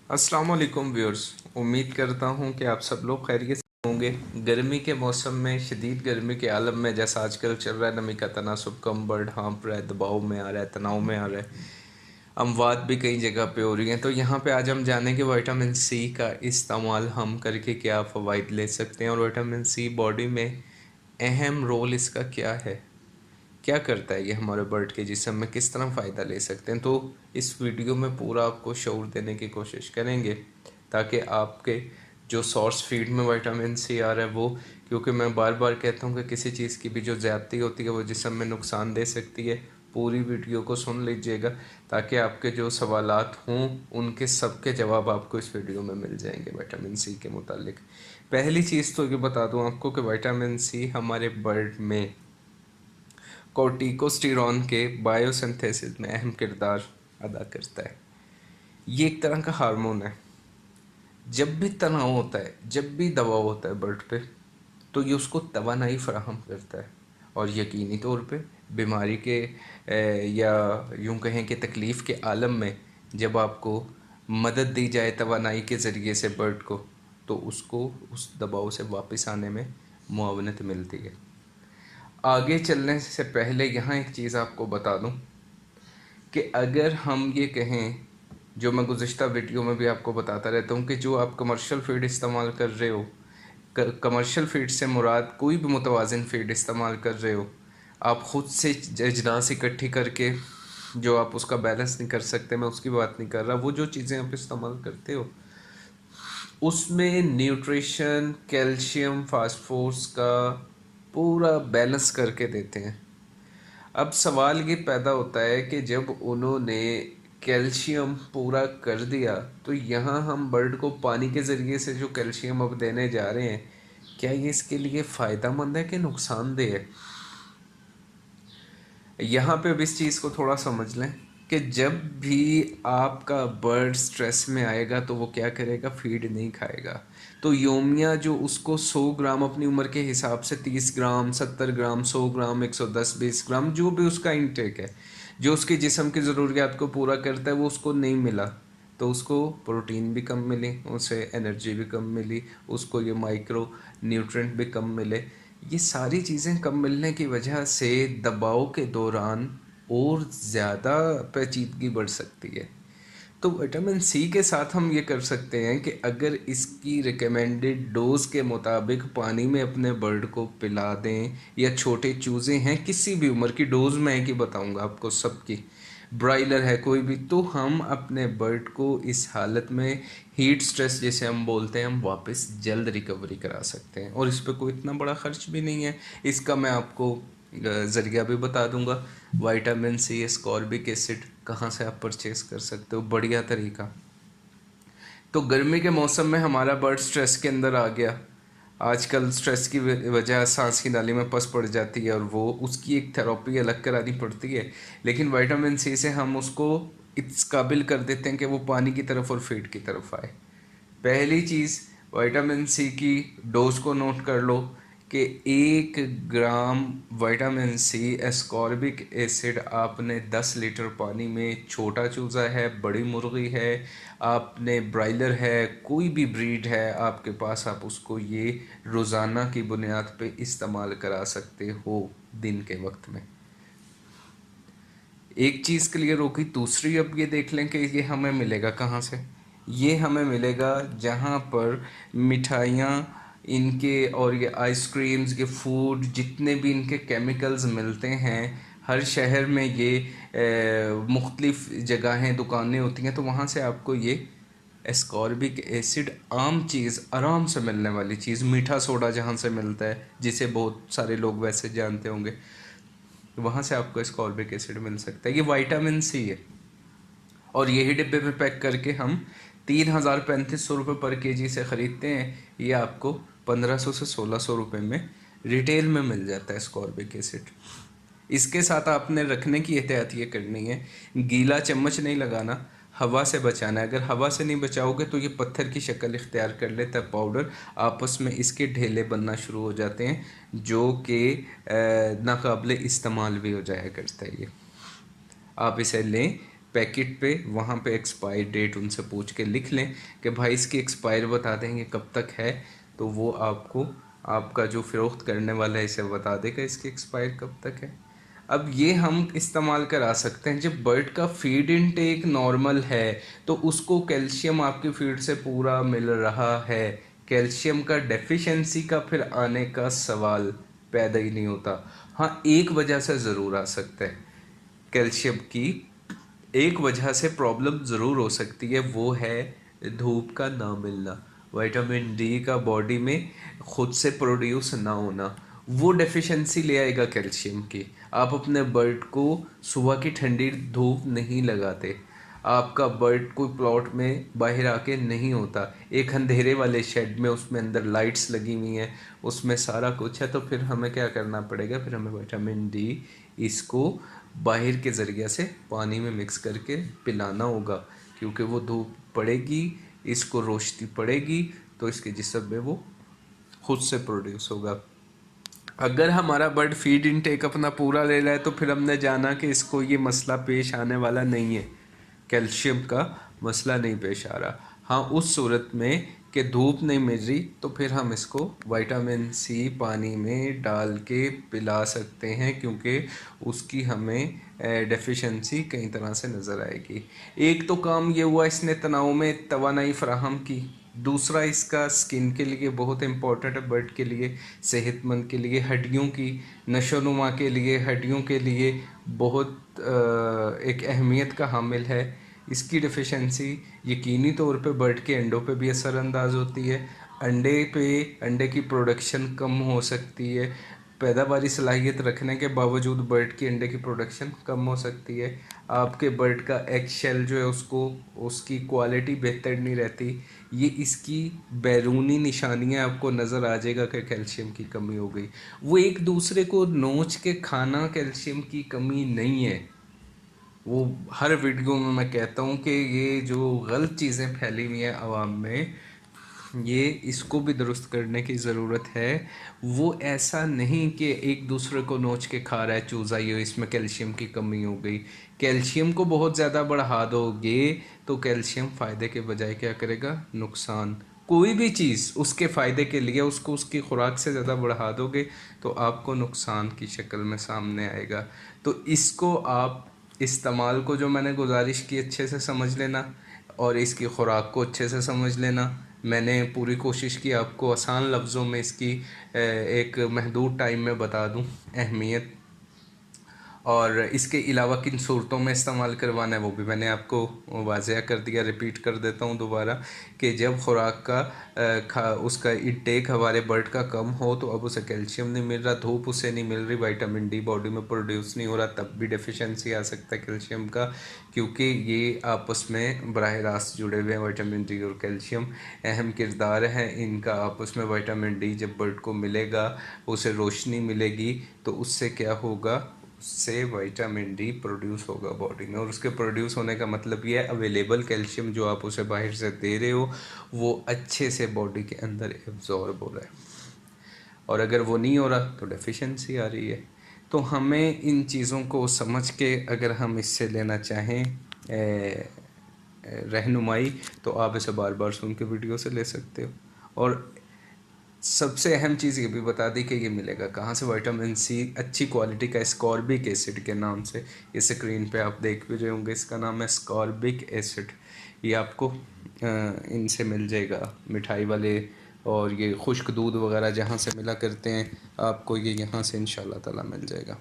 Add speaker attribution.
Speaker 1: अस्सलाम वालेकुम व्यूअर्स। उम्मीद करता हूँ कि आप सब लोग खैरियत से होंगे। गर्मी के मौसम में, शदीद गर्मी के आलम में, जैसा आजकल चल रहा है, नमी का तनासुब कम बढ़ हाँप रहा है, दबाव में आ रहा है, तनाव में आ रहा है, अमवात भी कई जगह पे हो रही हैं। तो यहाँ पे आज हम जानेंगे विटामिन सी का इस्तेमाल हम करके क्या फ़वाइद ले सकते हैं और विटामिन सी बॉडी में अहम रोल इसका क्या है, क्या करता है ये हमारे बर्ड के जिस्म में, किस तरह फ़ायदा ले सकते हैं। तो इस वीडियो में पूरा आपको शऊर देने की कोशिश करेंगे ताकि आपके जो सोर्स फीड में विटामिन सी आ रहा है वो, क्योंकि मैं बार बार कहता हूँ कि किसी चीज़ की भी जो ज़्यादती होती है वो जिस्म में नुकसान दे सकती है। पूरी वीडियो को सुन लीजिएगा ताकि आपके जो सवालात हों उनके सब के जवाब आपको इस वीडियो में मिल जाएंगे विटामिन सी के मुतालिक। पहली चीज़ तो ये बता दूँ आपको कि विटामिन सी हमारे बर्ड में कॉर्टिकोस्टेरॉन के बायोसिंथेसिस में अहम किरदार अदा करता है। ये एक तरह का हार्मोन है। जब भी तनाव होता है, जब भी दबाव होता है बर्ड पे, तो ये उसको तवानाई फराहम करता है। और यकीनी तौर पे बीमारी के या यूं कहें कि तकलीफ़ के आलम में जब आपको मदद दी जाए तवानाई के ज़रिए से बर्ड को, तो उसको उस दबाव से वापस आने में मुआवनत मिलती है। आगे चलने से पहले यहाँ एक चीज़ आपको बता दूँ कि अगर हम ये कहें, जो मैं गुज़िश्ता वीडियो में भी आपको बताता रहता हूँ, कि जो आप कमर्शियल फ़ीड इस्तेमाल कर रहे हो, कमर्शियल फ़ीड से मुराद कोई भी मुतवाज़िन फ़ीड इस्तेमाल कर रहे हो, आप ख़ुद से अजनास इकट्ठी करके जो आप उसका बैलेंस नहीं कर सकते, मैं उसकी बात नहीं कर रहा। वो जो चीज़ें आप इस्तेमाल करते हो उसमें न्यूट्रिशन, कैल्शियम, फास्फोरस का पूरा बैलेंस करके देते हैं। अब सवाल ये पैदा होता है कि जब उन्होंने कैल्शियम पूरा कर दिया, तो यहाँ हम बर्ड को पानी के ज़रिए से जो कैल्शियम अब देने जा रहे हैं, क्या ये इसके लिए फ़ायदेमंद है कि नुकसानदेह है? यहाँ पे अब इस चीज़ को थोड़ा समझ लें कि जब भी आपका बर्ड स्ट्रेस में आएगा तो वो क्या करेगा, फीड नहीं खाएगा। तो योमिया जो उसको 100 ग्राम अपनी उम्र के हिसाब से 30 ग्राम, 70 ग्राम, 100 ग्राम, 110, 20 ग्राम, जो भी उसका इंटेक है, जो उसके जिस्म की ज़रूरियात को पूरा करता है, वो उसको नहीं मिला, तो उसको प्रोटीन भी कम मिली, उसे एनर्जी भी कम मिली, उसको ये माइक्रो न्यूट्रेंट भी कम मिले। ये सारी चीज़ें कम मिलने की वजह से दबाव के दौरान और ज़्यादा पेचीदगी बढ़ सकती है। तो विटामिन सी के साथ हम ये कर सकते हैं कि अगर इसकी रिकमेंडेड डोज के मुताबिक पानी में अपने बर्ड को पिला दें, या छोटे चूज़े हैं किसी भी उम्र की, डोज मैं की बताऊंगा आपको सबकी, ब्राइलर है कोई भी, तो हम अपने बर्ड को इस हालत में हीट स्ट्रेस जिसे हम बोलते हैं, हम वापस जल्द रिकवरी करा सकते हैं। और इस पर कोई इतना बड़ा ख़र्च भी नहीं है। इसका मैं आपको ज़रिया भी बता दूंगा। विटामिन सी एस्कॉर्बिक एसिड कहाँ से आप परचेज़ कर सकते हो, बढ़िया तरीका। तो गर्मी के मौसम में हमारा बर्ड स्ट्रेस के अंदर आ गया, आजकल स्ट्रेस की वजह सांस की नाली में पस पड़ जाती है और वो उसकी एक थेरेपी अलग करानी पड़ती है। लेकिन विटामिन सी से हम उसको इस काबिल कर देते हैं कि वो पानी की तरफ और फीड की तरफ आए। पहली चीज़, विटामिन सी की डोज को नोट कर लो कि 1 ग्राम विटामिन सी एस्कॉर्बिक एसिड आपने 10 लीटर पानी में, छोटा चूज़ा है, बड़ी मुर्गी है, आपने ब्राइलर है, कोई भी ब्रीड है आपके पास, आप उसको ये रोज़ाना की बुनियाद पे इस्तेमाल करा सकते हो दिन के वक्त में। एक चीज़ क्लियर होगी। दूसरी अब ये देख लें कि ये हमें मिलेगा कहाँ से। ये हमें मिलेगा जहाँ पर मिठाइयाँ इनके और ये आइसक्रीम्स, ये फूड, जितने भी इनके केमिकल्स मिलते हैं, हर शहर में ये मुख्तलिफ़ जगहें, दुकानें होती हैं, तो वहाँ से आपको ये एस्कॉर्बिक एसिड, आम चीज़, आराम से मिलने वाली चीज़, मीठा सोडा जहाँ से मिलता है, जिसे बहुत सारे लोग वैसे जानते होंगे, वहाँ से आपको एस्कॉर्बिक एसिड मिल सकता है। ये विटामिन सी है और यही डिब्बे में पैक करके हम 3,035 रुपये पर केजी से ख़रीदते हैं। ये आपको 1,500 से 1,600 रुपये में रिटेल में मिल जाता है एस्कॉर्बिक एसिड। इसके साथ आपने रखने की एहतियात ये करनी है, गीला चम्मच नहीं लगाना, हवा से बचाना है। अगर हवा से नहीं बचाओगे तो ये पत्थर की शक्ल इख्तियार कर लेता है पाउडर, आपस में इसके ढेले बनना शुरू हो जाते हैं, जो कि नाकाबिल इस्तेमाल भी हो जाया करता है। ये आप इसे लें पैकेट पे वहाँ पे एक्सपायर डेट उनसे पूछ के लिख लें कि भाई इसकी एक्सपायर बता देंगे कब तक है, तो वो आपको आपका जो फ़रोख्त करने वाला है इसे बता देगा इसकी एक्सपायर कब तक है। अब ये हम इस्तेमाल करा सकते हैं जब बर्ड का फीड इनटेक नॉर्मल है तो उसको कैल्शियम आपकी फीड से पूरा मिल रहा है, कैल्शियम का डेफिशिएंसी का फिर आने का सवाल पैदा ही नहीं होता। हाँ, एक वजह से ज़रूर आ सकता है कैल्शियम की, एक वजह से प्रॉब्लम ज़रूर हो सकती है, वो है धूप का ना मिलना, विटामिन डी का बॉडी में खुद से प्रोड्यूस ना होना, वो डेफिशिएंसी ले आएगा कैल्शियम की। आप अपने बर्ड को सुबह की ठंडी धूप नहीं लगाते, आपका बर्ड कोई प्लॉट में बाहर आके नहीं होता, एक अंधेरे वाले शेड में, उसमें अंदर लाइट्स लगी हुई हैं, उसमें सारा कुछ है, तो फिर हमें क्या करना पड़ेगा, फिर हमें विटामिन डी इसको बाहर के ज़रिए से पानी में मिक्स करके पिलाना होगा, क्योंकि वो धूप पड़ेगी, इसको रोशनी पड़ेगी, तो इसके जिस्म में वो खुद से प्रोड्यूस होगा। अगर हमारा बर्ड फीड इनटेक अपना पूरा ले रहा है तो फिर हमने जाना कि इसको ये मसला पेश आने वाला नहीं है, कैल्शियम का मसला नहीं पेश आ रहा। हाँ, उस सूरत में कि धूप नहीं मिल रही तो फिर हम इसको विटामिन सी पानी में डाल के पिला सकते हैं, क्योंकि उसकी हमें डेफिशिएंसी कई तरह से नज़र आएगी। एक तो काम ये हुआ इसने तनाव में तवानाई फराहम की, दूसरा इसका स्किन के लिए बहुत इम्पोर्टेंट है, बर्ड के लिए, सेहतमंद के लिए, हड्डियों की नशोनुमा के लिए, हड्डियों के लिए बहुत एक अहमियत का हामिल है। इसकी डिफिशेंसी यकीनी तौर पे बर्ड के अंडों पे भी असरअंदाज होती है, अंडे की प्रोडक्शन कम हो सकती है, पैदावारी सलाहियत रखने के बावजूद बर्ड की अंडे की प्रोडक्शन कम हो सकती है, आपके बर्ड का एग शेल जो है उसको उसकी क्वालिटी बेहतर नहीं रहती। ये इसकी बैरूनी निशानियां आपको नज़र आ जाएगा कि कैल्शियम की कमी हो गई। वो एक दूसरे को नोच के खाना कैल्शियम की कमी नहीं है। वो हर वीडियो में मैं कहता हूँ कि ये जो गलत चीज़ें फैली हुई हैं आवाम में, ये इसको भी दुरुस्त करने की ज़रूरत है। वो ऐसा नहीं कि एक दूसरे को नोच के खा रहा है चूज़ा, ये इसमें कैल्शियम की कमी हो गई, कैल्शियम को बहुत ज़्यादा बढ़ा दोगे तो कैल्शियम फ़ायदे के बजाय क्या करेगा, नुकसान। कोई भी चीज़ उसके फ़ायदे के लिए उसको उसकी खुराक से ज़्यादा बढ़ा दोगे तो आपको नुकसान की शक्ल में सामने आएगा। तो इसको आप इस्तेमाल को जो मैंने गुजारिश की अच्छे से समझ लेना, और इसकी खुराक को अच्छे से समझ लेना। मैंने पूरी कोशिश की आपको आसान लफ्ज़ों में इसकी एक महदूद टाइम में बता दूं अहमियत, और इसके अलावा किन सूरतों में इस्तेमाल करवाना है वो भी मैंने आपको वाज़ह कर दिया। रिपीट कर देता हूँ दोबारा कि जब खुराक का उसका इंटेक हमारे बर्ड का कम हो तो अब उसे कैल्शियम नहीं मिल रहा, धूप उसे नहीं मिल रही, विटामिन डी बॉडी में प्रोड्यूस नहीं हो रहा, तब भी डेफिशिएंसी आ सकता है कैल्शियम का, क्योंकि ये आपस में बराह रास्त जुड़े हुए हैं। विटामिन डी और कैल्शियम अहम किरदार हैं इनका आपस में। विटामिन डी जब बर्ड को मिलेगा, उसे रोशनी मिलेगी, तो उससे क्या होगा, उससे विटामिन डी प्रोड्यूस होगा बॉडी में, और उसके प्रोड्यूस होने का मतलब ये है अवेलेबल कैल्शियम जो आप उसे बाहर से दे रहे हो वो अच्छे से बॉडी के अंदर एब्जॉर्ब हो रहा है, और अगर वो नहीं हो रहा तो डेफिशिएंसी आ रही है। तो हमें इन चीज़ों को समझ के अगर हम इससे लेना चाहें रहनुमाई, तो आप इसे बार बार सुन के वीडियो से ले सकते हो। और सबसे अहम चीज़ ये भी बता दी कि ये मिलेगा कहाँ से, विटामिन सी अच्छी क्वालिटी का स्कॉर्बिक एसिड के नाम से, ये स्क्रीन पे आप देख भी रहे होंगे, इसका नाम है स्कॉर्बिक एसिड। ये आपको इनसे मिल जाएगा, मिठाई वाले और ये खुश्क दूध वगैरह जहाँ से मिला करते हैं, आपको ये यहाँ से इंशाल्लाह ताला मिल जाएगा।